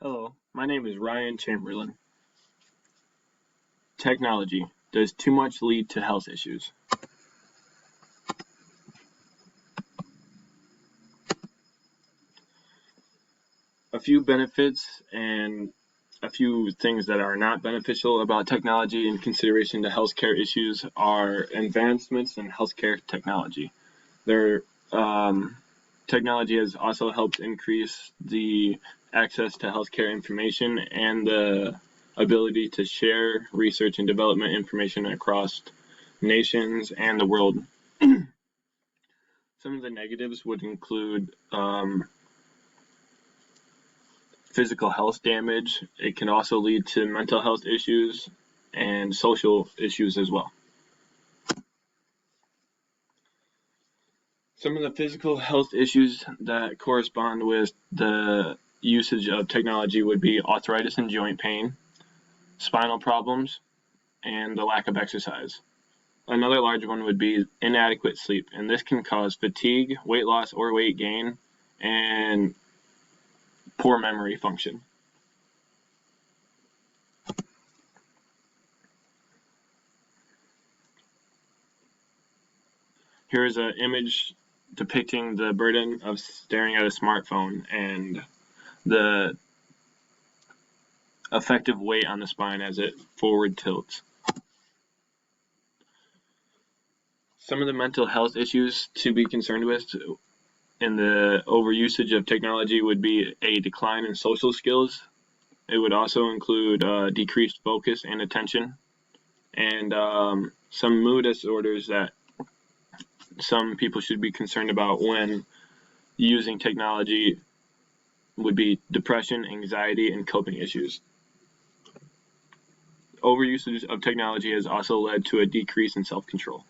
Hello, my name is Ryan Chamberlain. Technology. Does too much lead to health issues? A few benefits and a few things that are not beneficial about technology in consideration to healthcare issues are advancements in healthcare technology. Technology has also helped increase the access to healthcare information and the ability to share research and development information across nations and the world. Some of the negatives would include physical health damage. It can also lead to mental health issues and social issues as well. Some of the physical health issues that correspond with the usage of technology would be arthritis and joint pain, spinal problems, and the lack of exercise. Another large one would be inadequate sleep, and this can cause fatigue, weight loss or weight gain, and poor memory function. Here is an image depicting the burden of staring at a smartphone and the effective weight on the spine as it forward tilts. Some of the mental health issues to be concerned with in the overusage of technology would be a decline in social skills. It would also include decreased focus and attention, and some mood disorders that some people should be concerned about when using technology would be depression, anxiety, and coping issues. Overusage of technology has also led to a decrease in self-control.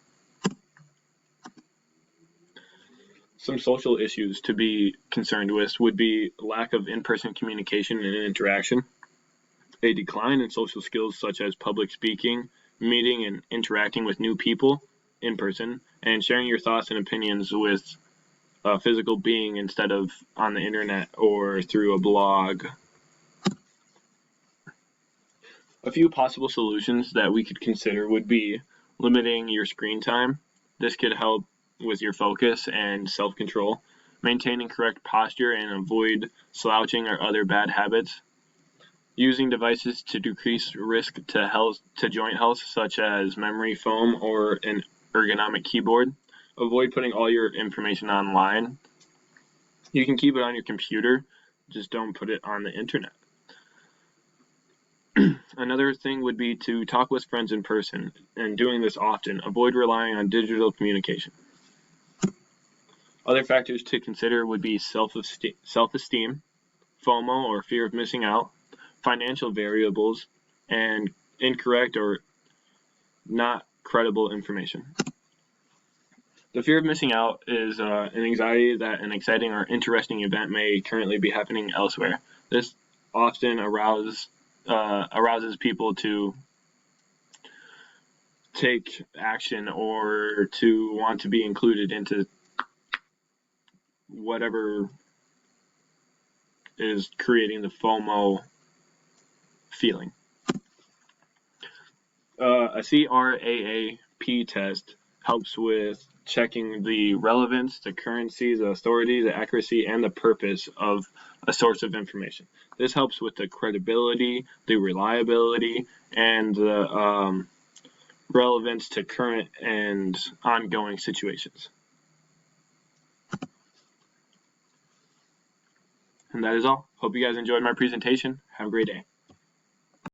Some social issues to be concerned with would be lack of in-person communication and interaction, a decline in social skills such as public speaking, meeting and interacting with new people in person, and sharing your thoughts and opinions with a physical being instead of on the internet or through a blog. A few possible solutions that we could consider would be limiting your screen time. This could help with your focus and self-control, maintaining correct posture and avoid slouching or other bad habits, using devices to decrease risk to joint health such as memory foam or an ergonomic keyboard. Avoid putting all your information online. You can keep it on your computer, just don't put it on the internet. Another thing would be to talk with friends in person, and doing this often. Avoid relying on digital communication. Other factors to consider would be self-esteem, FOMO or fear of missing out, financial variables, and incorrect or not credible information. The fear of missing out is an anxiety that an exciting or interesting event may currently be happening elsewhere. This often arouses people to take action or to want to be included into whatever is creating the FOMO feeling. A CRAAP test helps with checking the relevance, the currency, the authority, the accuracy, and the purpose of a source of information. This helps with the credibility, the reliability, and the relevance to current and ongoing situations. And that is all. Hope you guys enjoyed my presentation. Have a great day.